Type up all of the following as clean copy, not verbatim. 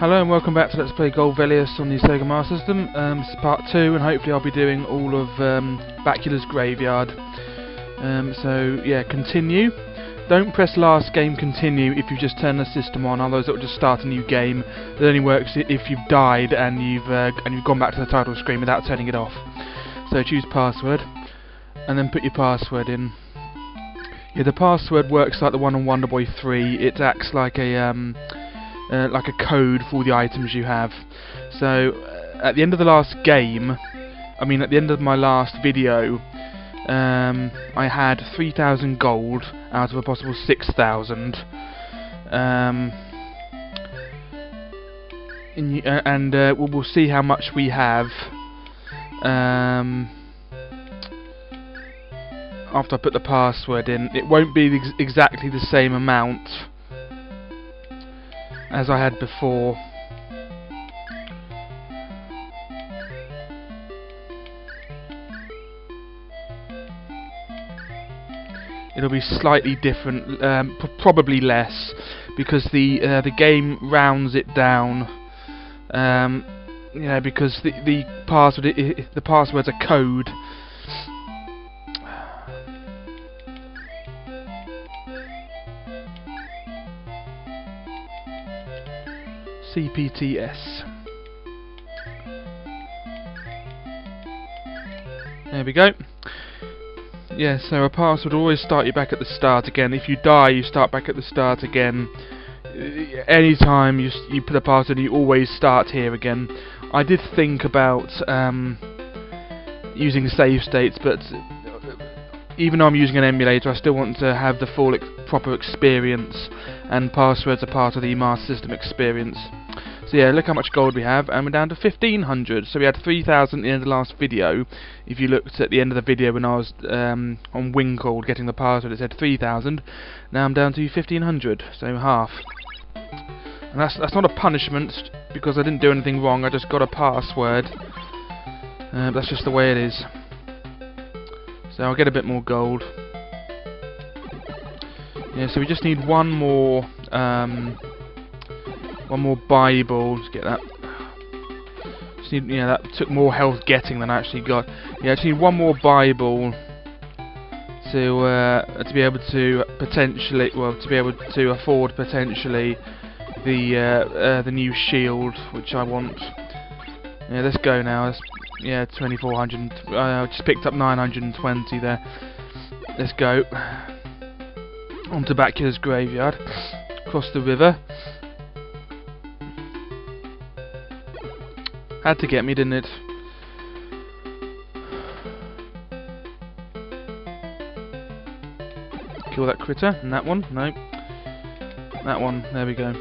Hello and welcome back to Let's Play Golvellius on the Sega Master System. This is part 2 and hopefully I'll be doing all of Bachular's Graveyard. So yeah, continue. Don't press last game continue if you've just turned the system on, otherwise it will just start a new game. It only works if you've died and you've gone back to the title screen without turning it off. So choose password and then put your password in. Yeah, the password works like the one on Wonder Boy 3. It acts like a code for all the items you have. So at the end of the last game, at the end of my last video, I had 3,000 gold out of a possible 6,000. We'll see how much we have after I put the password in. It won't be exactly the same amount as I had before. It'll be slightly different, probably less, because the game rounds it down. Because the password's a code. CPTS. There we go. Yeah, so a password will always start you back at the start again. If you die, you start back at the start again. Anytime you put a password, you always start here again. I did think about using save states, but even though I'm using an emulator, I still want to have the full proper experience, and passwords are part of the Master System experience. So yeah, look how much gold we have, and we're down to 1,500. So we had 3,000 at the end of the last video. If you looked at the end of the video when I was on Winkle getting the password, it said 3,000. Now I'm down to 1,500, so half. And that's not a punishment, because I didn't do anything wrong, I just got a password. That's just the way it is. So I'll get a bit more gold. Yeah, so we just need one more Bible. Let's get that. Just need, that took more health getting than I actually got. Yeah, I just need one more Bible to be able to afford potentially the new shield, which I want. Yeah, let's go now. 2,400. I just picked up 920 there. Let's go onto Bachular's Graveyard. Across the river. Had to get me, didn't it? Kill that critter. And that one? No. That one. There we go.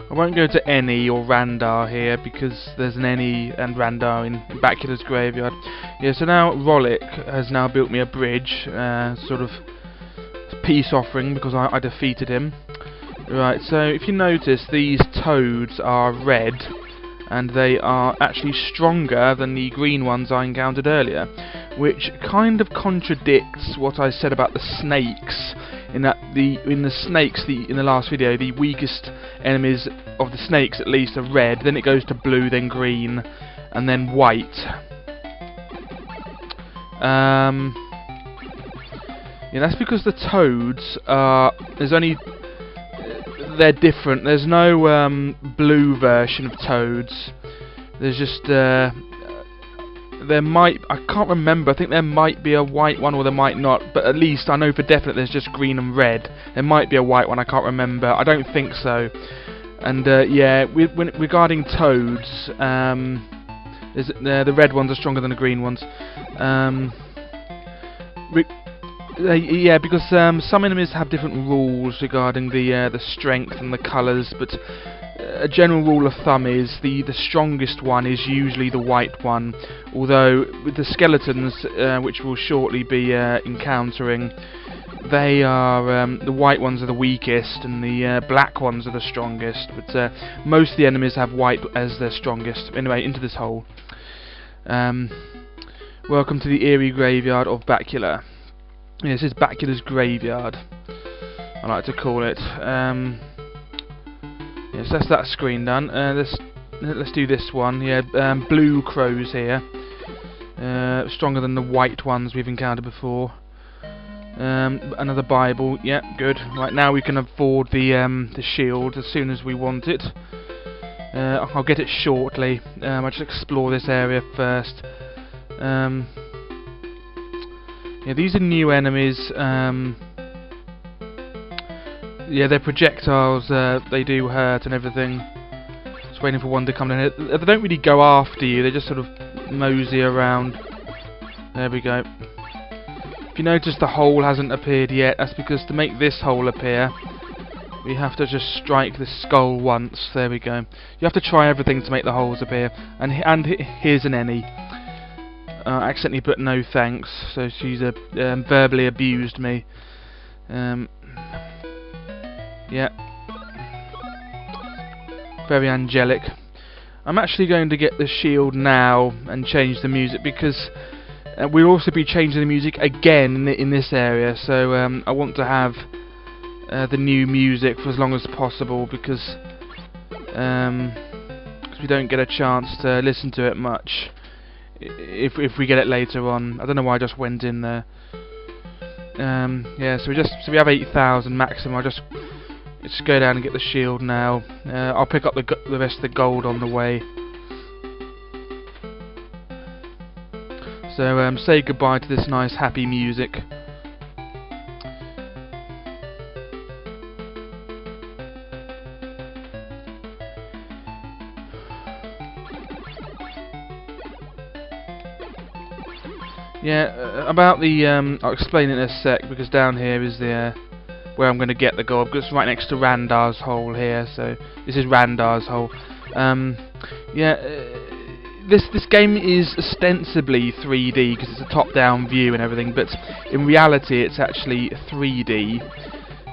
I won't go to Eni or Randar here, because there's an Eni and Randar in Bachular's Graveyard. Yeah, so now Rollick has now built me a bridge, sort of peace offering, because I defeated him. Right, so if you notice, these toads are red, and they are actually stronger than the green ones I encountered earlier, which kind of contradicts what I said about the snakes. In the last video, the weakest enemies of the snakes, at least, are red. Then it goes to blue, then green, and then white. Yeah, that's because the toads are. They're different. There's no blue version of toads. There's just there might, I can't remember, I think there might be a white one or there might not, but at least I know for definite there's just green and red. There might be a white one, I can't remember. I don't think so. And yeah, regarding toads, the red ones are stronger than the green ones. Yeah, because some enemies have different rules regarding the strength and the colours, but a general rule of thumb is the strongest one is usually the white one, although with the skeletons, which we'll shortly be encountering, they are the white ones are the weakest and the black ones are the strongest, but most of the enemies have white as their strongest. Anyway, into this hole. Welcome to the eerie graveyard of Bachular. Yeah, this is Bachular's Graveyard. I like to call it. Yes, that's that screen done. Let's do this one. Yeah, blue crows here. Stronger than the white ones we've encountered before. Another Bible. Yeah, good. Right, now we can afford the shield as soon as we want it. I'll get it shortly. I'll just explore this area first. Yeah, these are new enemies. Yeah, they're projectiles. They do hurt and everything. Just waiting for one to come in. They don't really go after you. They just sort of mosey around. There we go. If you notice the hole hasn't appeared yet, that's because to make this hole appear, we have to just strike the skull once. There we go. You have to try everything to make the holes appear. And here's an Annie. Accidentally put no thanks, so she's verbally abused me. Yeah. Very angelic. I'm actually going to get the shield now and change the music because we'll also be changing the music again in this area, so I want to have the new music for as long as possible because we don't get a chance to listen to it much if we get it later on. I don't know why I just went in there. Yeah, so we have 8,000 maximum. Let's go down and get the shield now. I'll pick up the rest of the gold on the way. So say goodbye to this nice happy music. Yeah, about the I'll explain it in a sec because down here is the where I'm going to get the gold, because it's right next to Randar's hole here. So this is Randar's hole. Yeah, this game is ostensibly 3D because it's a top-down view and everything, but in reality it's actually 3D.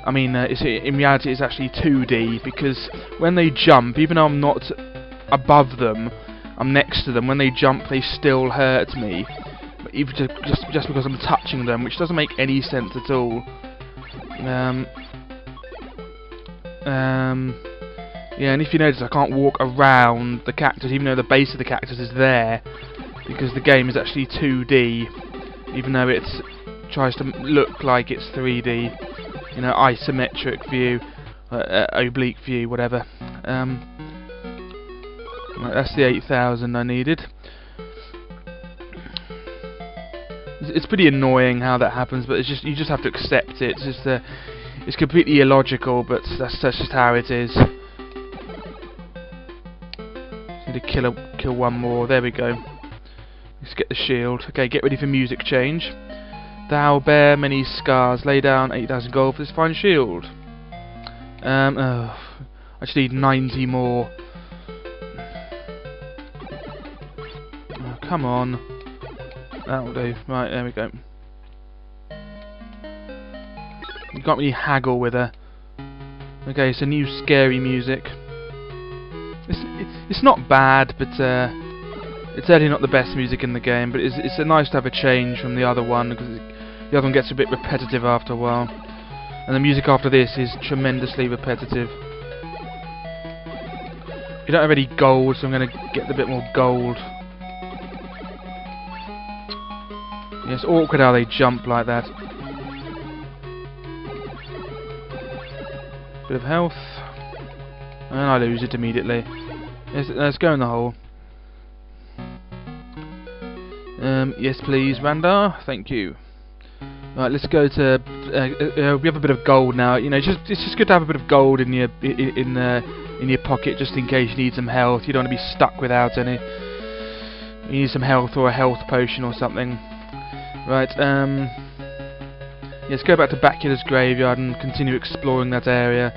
I mean, in reality it's actually 2D because when they jump, even though I'm not above them, I'm next to them. When they jump, they still hurt me, even just because I'm touching them, which doesn't make any sense at all. Yeah, and if you notice, I can't walk around the cactus, even though the base of the cactus is there, because the game is actually 2D, even though it tries to look like it's 3D. You know, isometric view, oblique view, whatever. Right, that's the 8,000 I needed. It's pretty annoying how that happens, but you just have to accept it. It's completely illogical, but that's just how it is. Need to kill one more. There we go. Let's get the shield. Okay, get ready for music change. Thou bear many scars. Lay down 8,000 gold for this fine shield. I just need 90 more. Oh, come on. That'll do. Right, there we go. You can't really haggle with her. Okay, so new scary music. It's not bad, but it's certainly not the best music in the game. But it's nice to have a change from the other one because the other one gets a bit repetitive after a while, and the music after this is tremendously repetitive. You don't have any gold, so I'm going to get a bit more gold. Yeah, it's awkward how they jump like that. Bit of health. And I lose it immediately. Let's go in the hole. Yes please, Randar. Thank you. Right, let's go to... we have a bit of gold now. You know, it's just good to have a bit of gold in your pocket just in case you need some health. You don't want to be stuck without any. You need some health or a health potion or something. Right, let's go back to Bachular's graveyard and continue exploring that area,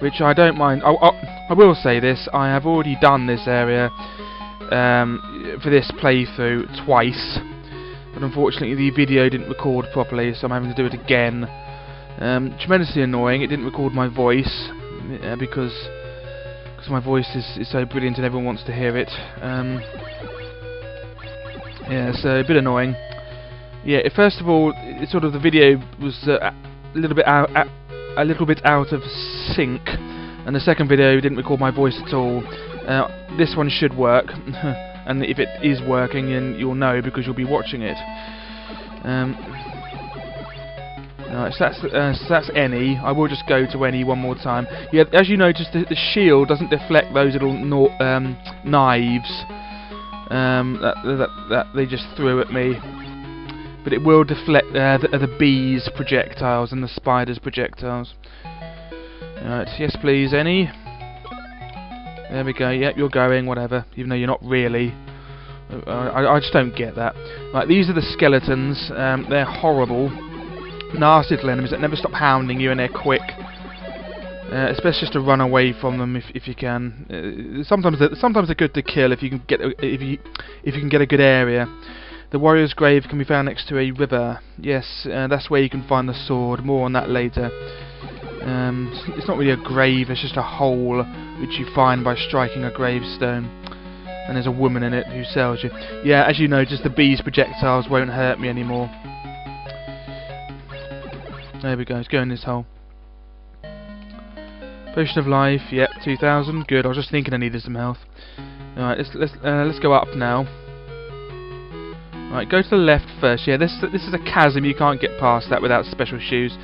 which I don't mind. I will say this, I have already done this area for this playthrough twice, but unfortunately the video didn't record properly, so I'm having to do it again. Tremendously annoying. It didn't record my voice because my voice is so brilliant and everyone wants to hear it. Yeah, so a bit annoying. Yeah, first of all, the video was a little bit out a little bit out of sync, and the second video didn't record my voice at all. This one should work, and if it is working, then you'll know because you'll be watching it. Right, so that's any. I will just go to any one more time. Yeah, as you notice, the shield doesn't deflect those little knives that they just threw at me, but it will deflect the bees' projectiles and the spiders' projectiles. Right, yes please, any. There we go. Yep, you're going. Whatever, even though you're not really. I just don't get that. Right, these are the skeletons. They're horrible. Nasty little enemies that never stop hounding you, and they're quick. It's best just to run away from them if you can. Sometimes they're good to kill if you can get a good area. The warrior's grave can be found next to a river. Yes, that's where you can find the sword. More on that later. It's not really a grave. It's just a hole which you find by striking a gravestone. And there's a woman in it who sells you. Yeah, as you know, just the bees' projectiles won't hurt me anymore. There we go, let's go in this hole. Potion of life, yep, 2000, good. I was just thinking I needed some health. Alright, let's go up now. Right, go to the left first. Yeah, this is a chasm, you can't get past that without special shoes.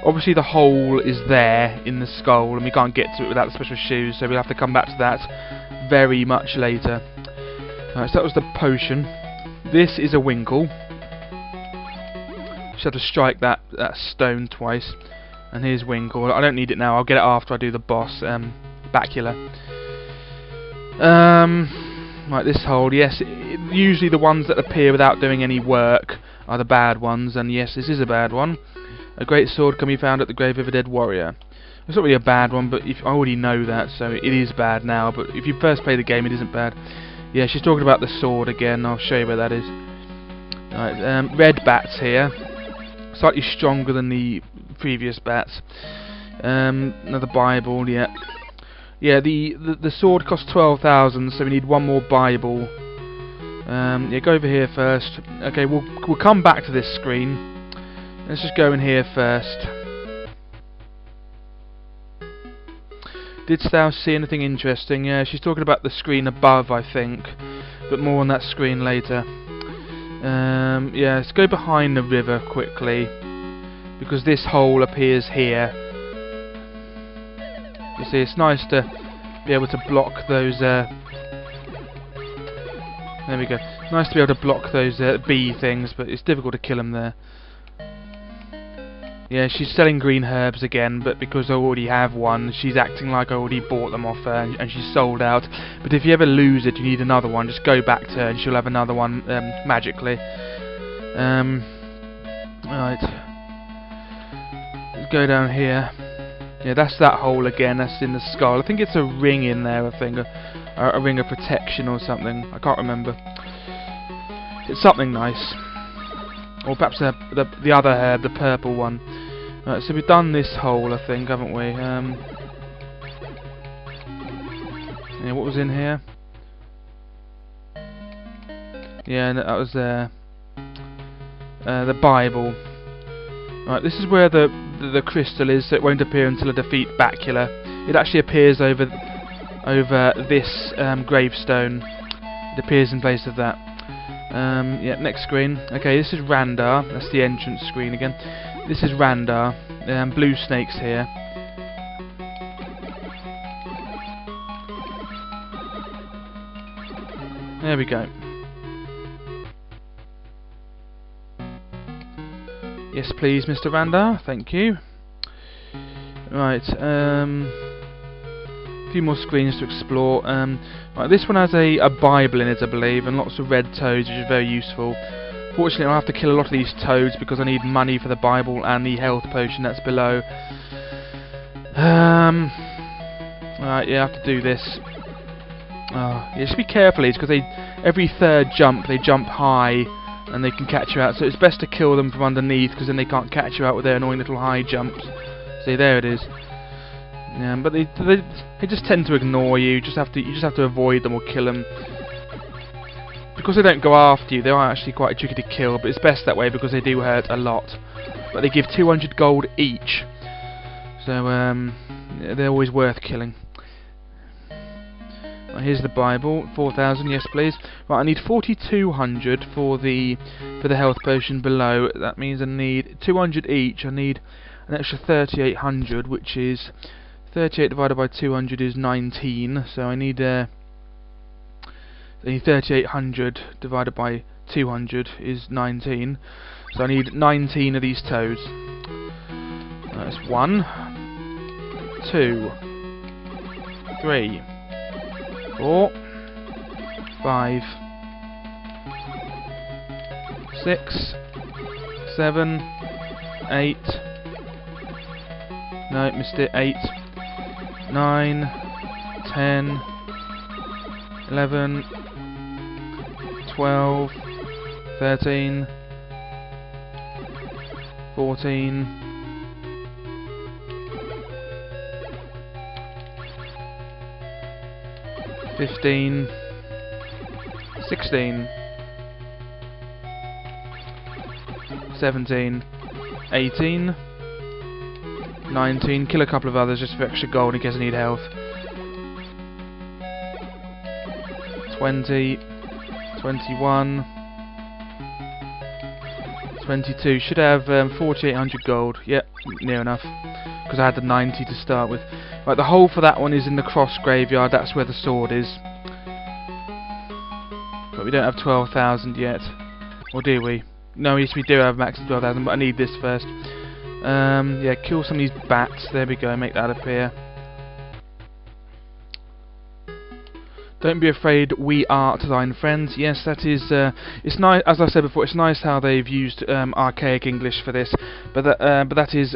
Obviously the hole is there in the skull, and we can't get to it without the special shoes, so we'll have to come back to that very much later. Alright, so that was the potion. This is a winkle. Just have to strike that stone twice. And here's Winkle. I don't need it now. I'll get it after I do the boss, Bachular. Right, this hole. Yes, usually the ones that appear without doing any work are the bad ones. And yes, this is a bad one. A great sword can be found at the grave of a dead warrior. It's not really a bad one, but I already know that, so it is bad now. But if you first play the game, it isn't bad. Yeah, she's talking about the sword again. I'll show you where that is. Right, red bats here. Slightly stronger than the previous bats. Another Bible, yeah. Yeah, the sword costs 12,000, so we need one more Bible. Yeah, go over here first. Okay, we'll come back to this screen. Let's just go in here first. Didst thou see anything interesting? Yeah, she's talking about the screen above, I think, but more on that screen later. Yeah, let's go behind the river quickly, because this hole appears here. You see, it's nice to be able to block those, there we go. Nice to be able to block those bee things, but it's difficult to kill them there. Yeah, she's selling green herbs again, but because I already have one, she's acting like I already bought them off her, and she's sold out. But if you ever lose it, you need another one, just go back to her and she'll have another one magically. Right. Let's go down here. Yeah, that's that hole again, that's in the skull. I think it's a ring in there, I think. A ring of protection or something. I can't remember. It's something nice. Or perhaps the other herb, the purple one. Right, so we've done this hole, I think, haven't we? Yeah, what was in here? Yeah, that was the Bible. Right, this is where the crystal is, so it won't appear until I defeat Bachular. It actually appears over this gravestone. It appears in place of that. Yeah, next screen. Okay, this is Randar. That's the entrance screen again. This is Randar. Blue snakes here. There we go. Yes, please, Mr. Randar. Thank you. Right. A few more screens to explore. Right, this one has a Bible in it, I believe, and lots of red toads, which is very useful. Fortunately, I'll have to kill a lot of these toads because I need money for the Bible and the health potion that's below. Right, yeah, I have to do this. Oh, yeah, just be careful, because every third jump, they jump high and they can catch you out. So it's best to kill them from underneath, because then they can't catch you out with their annoying little high jumps. See, there it is. But they just tend to ignore you. You just have to avoid them or kill them. Because they don't go after you, they are actually quite tricky to kill, but it's best that way because they do hurt a lot. But they give 200 gold each. So they're always worth killing. Right, here's the Bible. 4,000, yes please. Right, I need 4,200 for the health potion below. That means I need 200 each. I need an extra 3,800, which is 38 divided by 200 is 19. So I need 3,800 divided by 200 is 19. So I need 19 of these toads. That's 1, 2, 3, 4, 5, 6, 7, 8. No, missed it. 8, 9, 10, 11, 12, 13, 14, 15, 16, 17, 18, 19, kill a couple of others just for extra gold in case I need health. 20, 21, 22, should have 4,800 gold, yep, near enough, because I had the 90 to start with. Right, the hole for that one is in the cross graveyard, that's where the sword is. But we don't have 12,000 yet, or do we? No, yes we do have max 12,000, but I need this first. Yeah, kill some of these bats, there we go, make that appear. Don't be afraid, we are to thine friends. Yes, that is. It's nice, as I said before. It's nice how they've used archaic English for this, but that is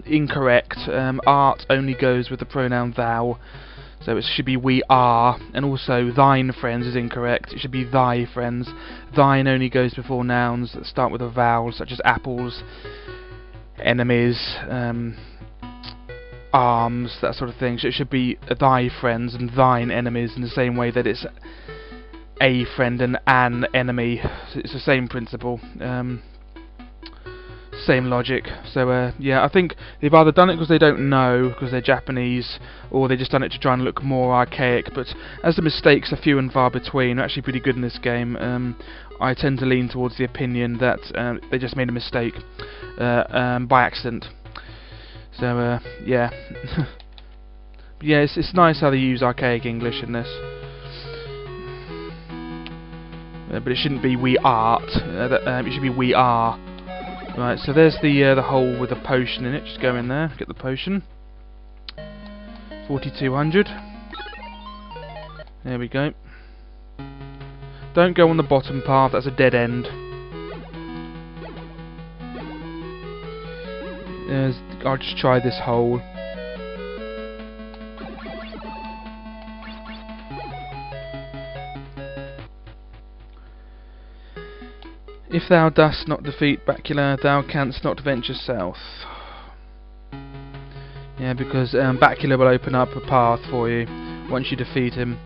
incorrect. Art only goes with the pronoun thou, so it should be we are. And also, thine friends is incorrect. It should be thy friends. Thine only goes before nouns that start with a vowel, such as apples, enemies, arms, that sort of thing. So it should be thy friends and thine enemies in the same way that it's a friend and an enemy. It's the same principle, same logic. So yeah, I think they've either done it because they don't know, because they're Japanese, or they just done it to try and look more archaic. But as the mistakes are few and far between, they're actually pretty good in this game. I tend to lean towards the opinion that they just made a mistake by accident. So yeah, yeah, it's nice how they use archaic English in this, but it shouldn't be we art. It should be we are. Right, so there's the hole with the potion in it. Just go in there, get the potion. 4,200. There we go. Don't go on the bottom path. That's a dead end. I'll just try this hole. If thou dost not defeat Bachular, thou canst not venture south. Yeah, because Bachular will open up a path for you once you defeat him.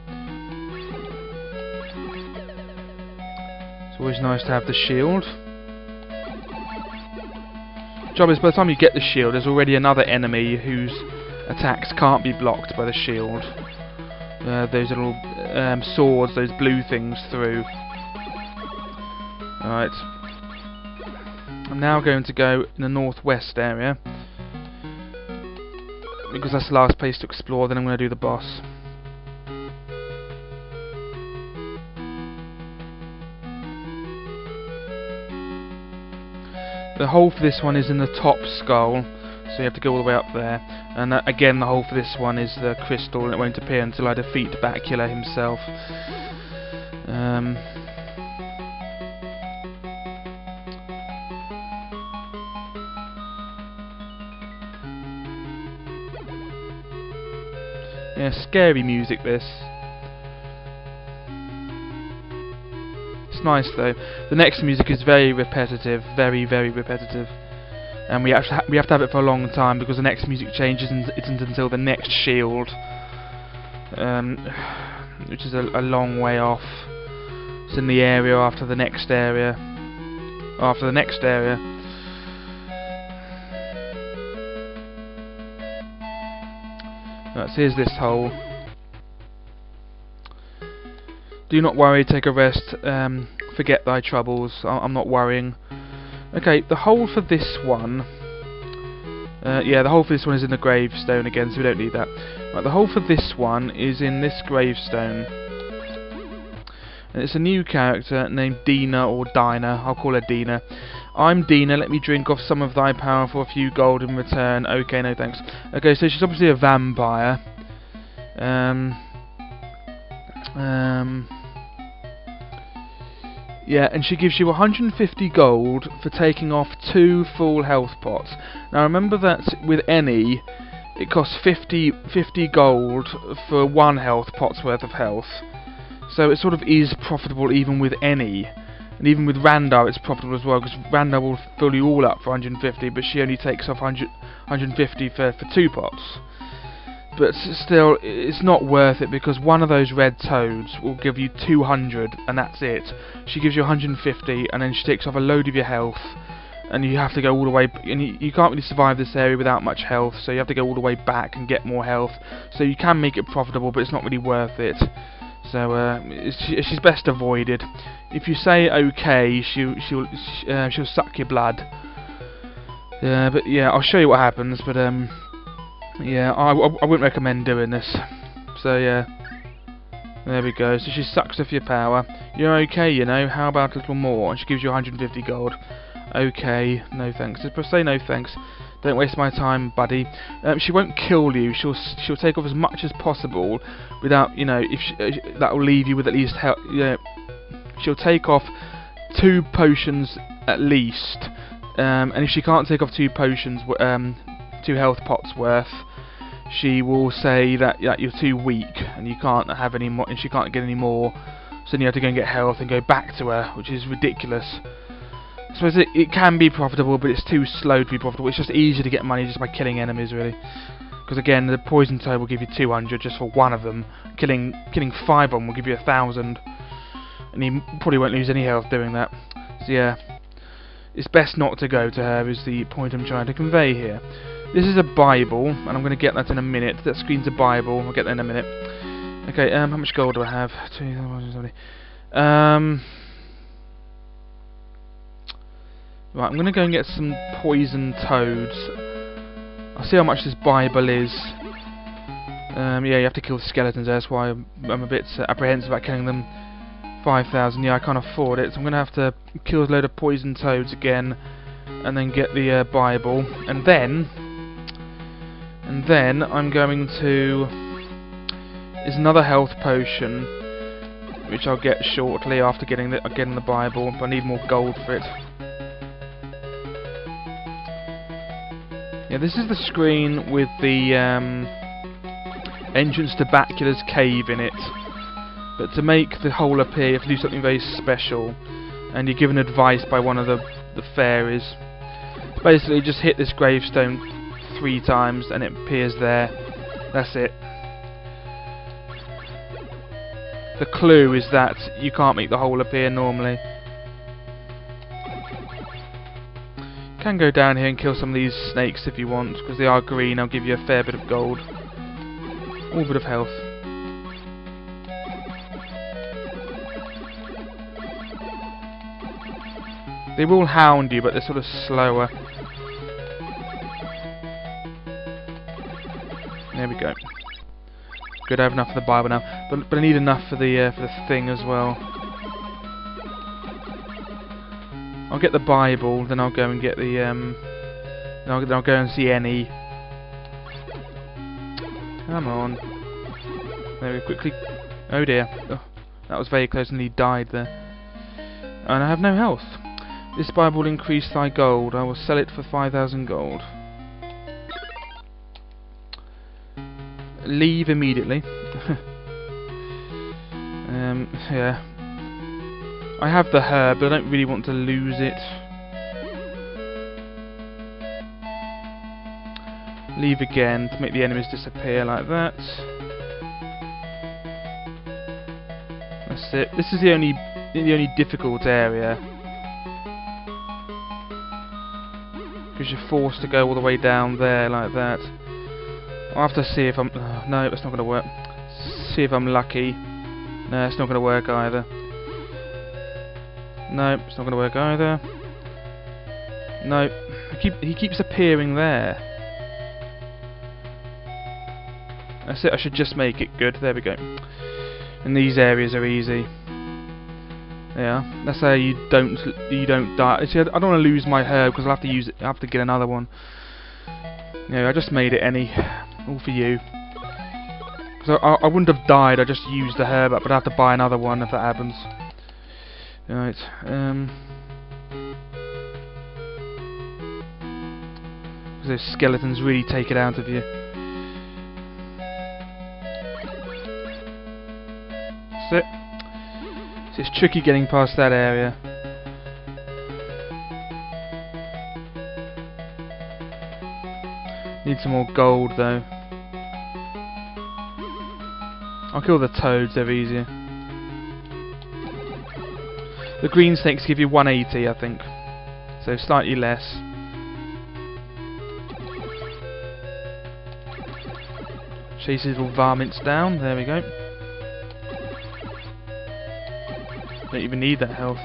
It's always nice to have the shield. Job is, by the time you get the shield, there's already another enemy whose attacks can't be blocked by the shield. Those little swords, those blue things through. Alright. I'm now going to go in the northwest area, because that's the last place to explore. Then I'm going to do the boss. The hole for this one is in the top skull, so you have to go all the way up there. And again, the hole for this one is the crystal, and it won't appear until I defeat Bachular himself. Yeah, scary music this. It's nice though. The next music is very repetitive, very repetitive, and we have to have it for a long time because the next music changes and it isn't until the next shield, which is a long way off. It's in the area after the next area, Right, so here's this hole. Do not worry, take a rest, forget thy troubles, I'm not worrying. Okay, the hole for this one... yeah, the hole for this one is in the gravestone again, so we don't need that. Right, the hole for this one is in this gravestone. And it's a new character named Dina, or Dinah. I'll call her Dina. I'm Dina, let me drink off some of thy power for a few gold in return. Okay, no thanks. Okay, so she's obviously a vampire. Yeah, and she gives you 150 gold for taking off 2 full health pots. Now remember that with any, it costs 50 gold for 1 health pot's worth of health. So it sort of is profitable even with any. And even with Randar it's profitable as well, because Randar will fill you all up for 150, but she only takes off 150 for 2 pots. But still, it's not worth it, because one of those red toads will give you 200, and that's it. She gives you 150, and then she takes off a load of your health, and you have to go all the way... And you can't really survive this area without much health, so you have to go all the way back and get more health. So you can make it profitable, but it's not really worth it. So she's best avoided. If you say okay, she'll suck your blood. But yeah, I'll show you what happens. But yeah, I wouldn't recommend doing this. So yeah, there we go. So she sucks off your power. You're okay, you know. How about a little more? And she gives you 150 gold. Okay, no thanks. Just say no thanks. Don't waste my time, buddy. She won't kill you. She'll take off as much as possible without, you know, that will leave you with at least help. You know, she'll take off 2 potions at least, and if she can't take off 2 potions, 2 health pots worth, she will say that you're too weak and you can't have any more, and she can't get any more. So then you have to go and get health and go back to her, which is ridiculous. I suppose it can be profitable, but it's too slow to be profitable. It's just easier to get money just by killing enemies, really. Because again, the poison toad will give you 200 just for 1 of them. Killing 5 of them will give you 1,000, and you probably won't lose any health doing that. So yeah, it's best not to go to her. Is the point I'm trying to convey here. This is a Bible, and I'm going to get that in a minute. That screen's a Bible. I'll get that in a minute. Okay, how much gold do I have? Right, I'm going to go and get some poison toads. I'll see how much this Bible is. Yeah, you have to kill the skeletons there, that's why I'm a bit apprehensive about killing them. 5,000, yeah, I can't afford it, so I'm going to have to kill a load of poison toads again, and then get the Bible, and then I'm going to... There's another health potion, which I'll get shortly after getting the Bible, but I need more gold for it. Yeah, this is the screen with the entrance to Bachular's cave in it. But to make the hole appear, you have to do something very special, and you're given advice by one of the fairies. Basically, just hit this gravestone 3 times, and it appears there. That's it. The clue is that you can't make the hole appear normally. You can go down here and kill some of these snakes if you want, because they are green. I'll give you a fair bit of gold. All bit of health. They will hound you, but they're sort of slower. There we go. Good, I have enough for the Bible now, but I need enough for the thing as well. I'll get the Bible, then I'll go and get the then I'll go and see any. Come on. There we quickly. Oh dear. Oh, that was very close, and he died there. And I have no health. This Bible will increase thy gold. I will sell it for 5,000 gold. Leave immediately. Yeah. I have the herb, but I don't really want to lose it. Leave again to make the enemies disappear like that. That's it. This is the only difficult area, because you're forced to go all the way down there like that. I'll have to see if I'm... no, it's not going to work. See if I'm lucky. No, it's not going to work either. No, it's not going to work either. No, he keeps appearing there. That's it, I should just make it good. There we go. And these areas are easy. Yeah, that's how you don't die. See, I don't want to lose my herb because I'll have to use it. I have to get another one. Yeah, I just made it all for you. Because I wouldn't have died. I just used the herb up, but I have to buy another one if that happens. Right. Those skeletons really take it out of you. That's it. So it's tricky getting past that area. Need some more gold though. I'll kill the toads, they're easier. The green snakes give you 180, I think. So slightly less. Chase these little varmints down, there we go. Don't even need that health.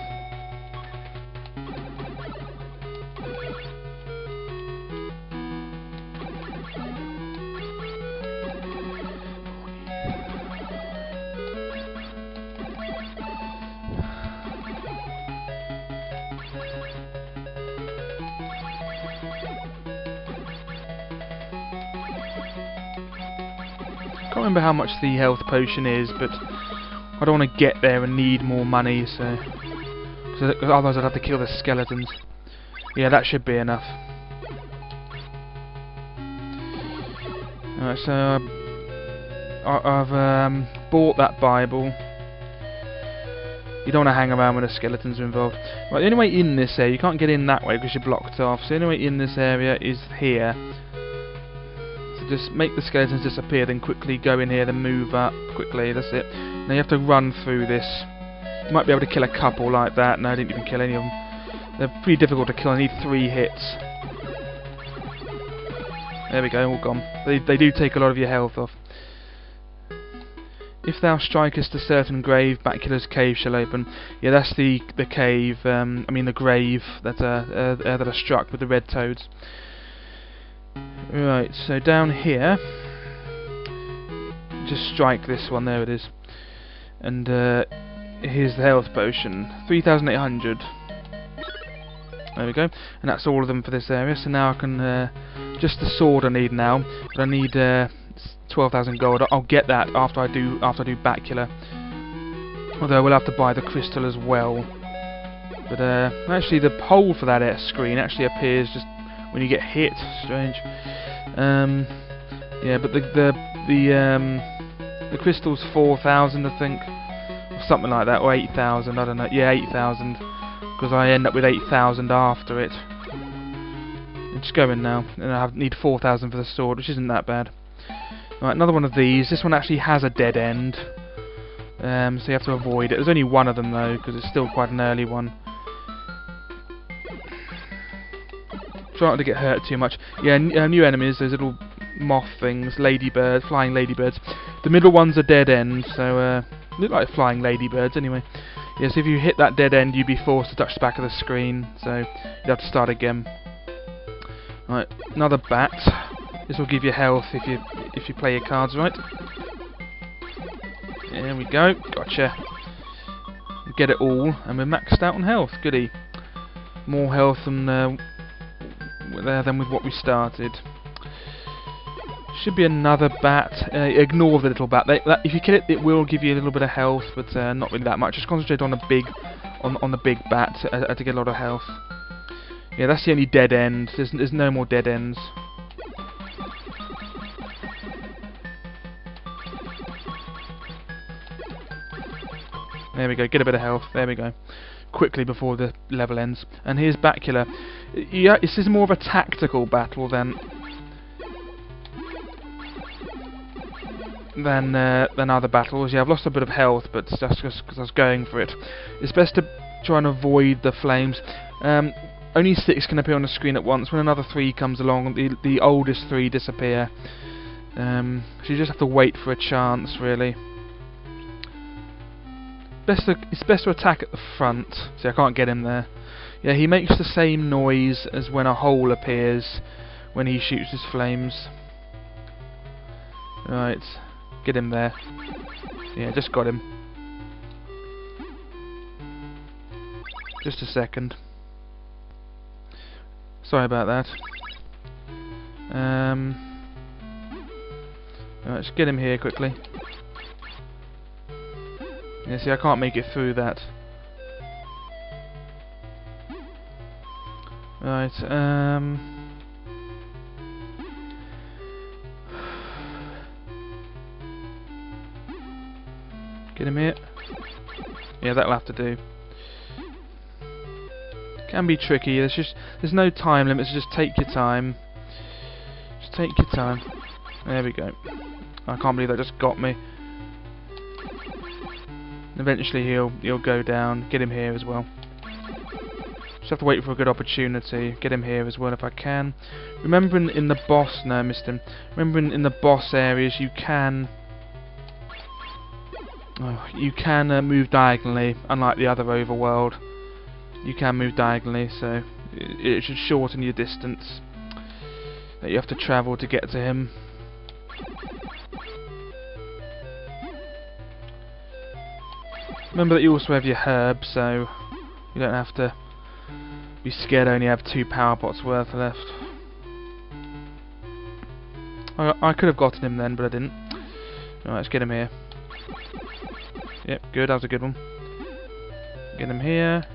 I can't remember how much the health potion is, but I don't want to get there and need more money, so otherwise I'd have to kill the skeletons. Yeah, that should be enough. Alright, so I've bought that Bible. You don't want to hang around when the skeletons are involved. Right, the only way in this area, you can't get in that way because you're blocked off, so the only way in this area is here. So just make the skeletons disappear, then quickly go in here, then move up quickly, that's it. Now you have to run through this. You might be able to kill a couple like that. No, I didn't even kill any of them. They're pretty difficult to kill, I need 3 hits. There we go, all gone. They do take a lot of your health off. If thou strikest a certain grave, Bachular's cave shall open. Yeah, that's the cave, I mean the grave that are struck with the red toads. Right, so down here, just strike this one, there it is. And here's the health potion, 3,800. There we go, and that's all of them for this area. So now I can, just the sword I need now, but I need 12,000 gold. I'll get that after I do Bachular. Although I will have to buy the crystal as well. But actually, the hole for that screen actually appears just when you get hit. Strange. Yeah, but the crystal's 4,000, I think, or something like that, or 8,000. I don't know. Yeah, 8,000, because I end up with 8,000 after it. It's going now, and I need 4,000 for the sword, which isn't that bad. Right, another one of these. This one actually has a dead end, so you have to avoid it. There's only one of them though, because it's still quite an early one. Try not to get hurt too much. Yeah, new enemies. Those little moth things, ladybirds, flying ladybirds. The middle one's a dead end, so look like flying ladybirds anyway. Yes, if you hit that dead end, you'd be forced to touch the back of the screen, so you'd have to start again. Right, another bat. This will give you health if you play your cards right. There we go, gotcha. Get it all, and we're maxed out on health. Goody. More health than with what we started. Should be another bat. Ignore the little bat. If you kill it, it will give you a little bit of health, but not really that much. Just concentrate on the big bat to get a lot of health. Yeah, that's the only dead end. There's no more dead ends. There we go, get a bit of health, there we go. Quickly before the level ends. And here's Bachular. Yeah, this is more of a tactical battle than other battles. Yeah, I've lost a bit of health, but that's just because I was going for it. It's best to try and avoid the flames. Only 6 can appear on the screen at once. When another 3 comes along, the oldest 3 disappear. So you just have to wait for a chance, really. It's best to attack at the front. See, I can't get him there. Yeah, he makes the same noise as when a hole appears when he shoots his flames. Right, get him there. Yeah, just got him. Just a second. Sorry about that. Let's get him here quickly. Yeah, see, I can't make it through that. Right, get him here. Yeah, that'll have to do. Can be tricky. There's no time limits. Just take your time. Just take your time. There we go. I can't believe that just got me. Eventually he'll go down. Get him here as well. Just have to wait for a good opportunity. Get him here as well if I can. Remember in the boss... No, I missed him. Remember in the boss areas you can... Oh, you can move diagonally, unlike the other overworld. You can move diagonally, so it should shorten your distance that you have to travel to get to him. Remember that you also have your herbs, so you don't have to be scared. I only have 2 power pots worth left. I could have gotten him then, but I didn't. Right, let's get him here. Yep, good, that was a good one. Get him here.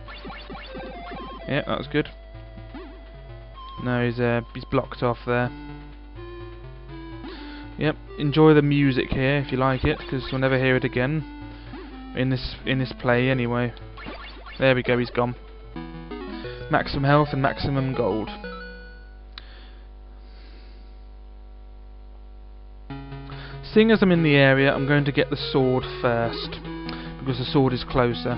Yep, that was good. No, he's blocked off there. Yep, enjoy the music here if you like it, because you'll never hear it again in this play anyway. There we go, he's gone. Maximum health and maximum gold. Seeing as I'm in the area, I'm going to get the sword first, because the sword is closer.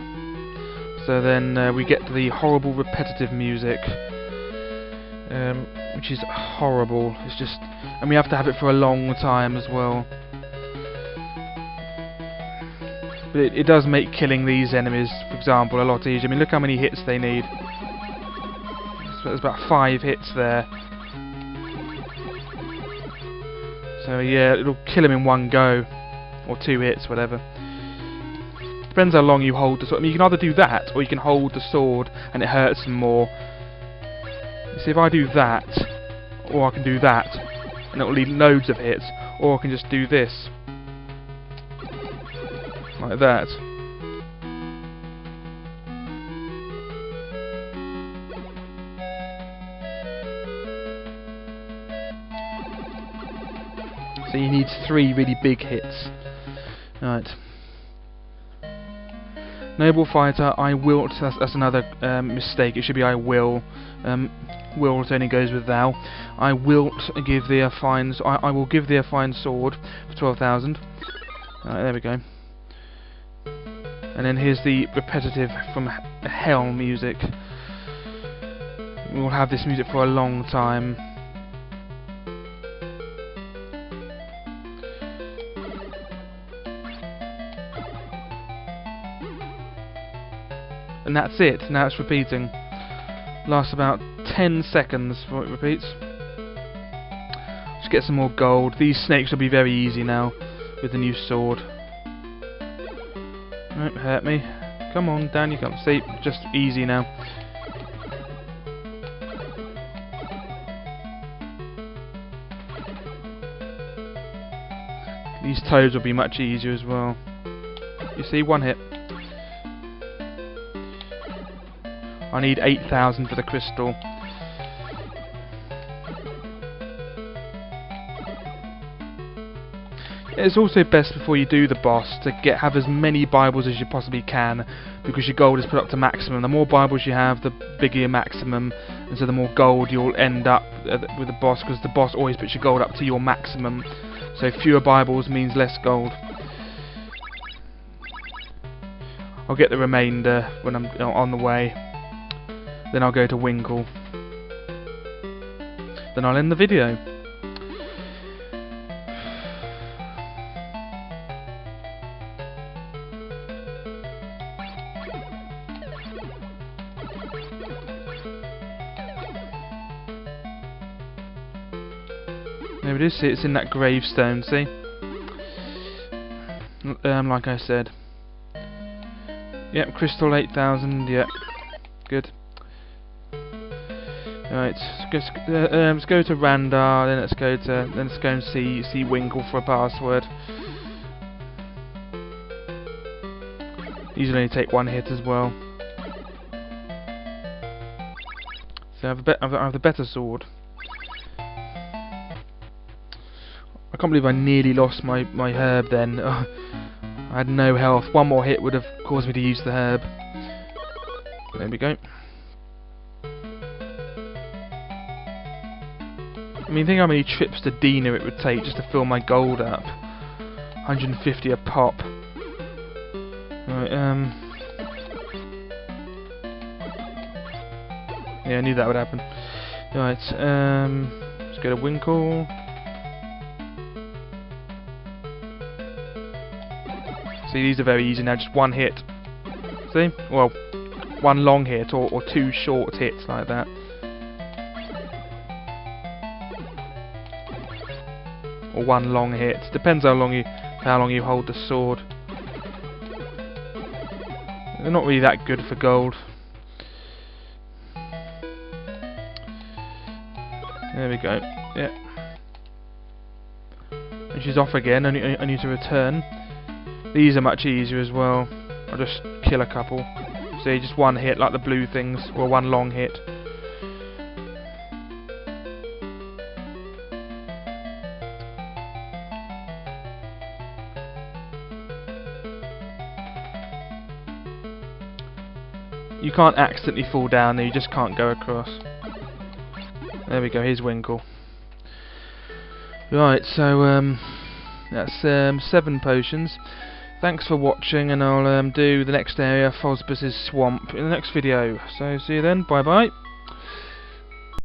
So then we get to the horrible repetitive music, which is horrible. It's just, and we have to have it for a long time as well. But it does make killing these enemies, for example, a lot easier. I mean, look how many hits they need. So there's about 5 hits there. So yeah, it'll kill him in one go, or 2 hits, whatever. Depends how long you hold the sword. I mean, you can either do that, or you can hold the sword and it hurts them more. You see, if I do that, or I can do that, and it'll lead loads of hits, or I can just do this. Like that. So you need 3 really big hits. Right. Noble fighter, I wilt. That's another mistake. It should be I will. Wilt only goes with thou. I wilt give thee a fine. I will give thee a fine sword for 12,000. There we go. And then here's the repetitive from hell music. We will have this music for a long time. And that's it. Now it's repeating. Lasts about 10 seconds before it repeats. Let's get some more gold. These snakes will be very easy now with the new sword. Don't hurt me. Come on, down you come. See, just easy now. These toads will be much easier as well. You see, 1 hit. I need 8,000 for the crystal. It's also best before you do the boss to have as many Bibles as you possibly can, because your gold is put up to maximum. The more Bibles you have, the bigger your maximum, and so the more gold you'll end up with the boss, because the boss always puts your gold up to your maximum. So fewer Bibles means less gold. I'll get the remainder when I'm on the way. Then I'll go to Winkle. Then I'll end the video. There it is, see, it's in that gravestone, see? Like I said. Yep, Crystal 8000, yep. Good. Right, let's go to Randar, then let's go and see Winkle for a password. These will only take one hit as well. So I have the better sword. I can't believe I nearly lost my herb then. I had no health. One more hit would have caused me to use the herb. There we go. I mean, think how many trips to Dina it would take just to fill my gold up. 150 a pop. Right, yeah, I knew that would happen. Right, let's go to Winkle. See, these are very easy now, just one hit. See? Well, one long hit or two short hits like that. Or one long hit. Depends how long you hold the sword. They're not really that good for gold. There we go. Yeah. And she's off again. I need to return. These are much easier as well. I'll just kill a couple. See, just one hit like the blue things, or one long hit. You can't accidentally fall down there, you just can't go across. There we go, here's Winkle. Right, so that's 7 potions. Thanks for watching, and I'll do the next area, Phosphorus's Swamp, in the next video. So see you then, bye bye.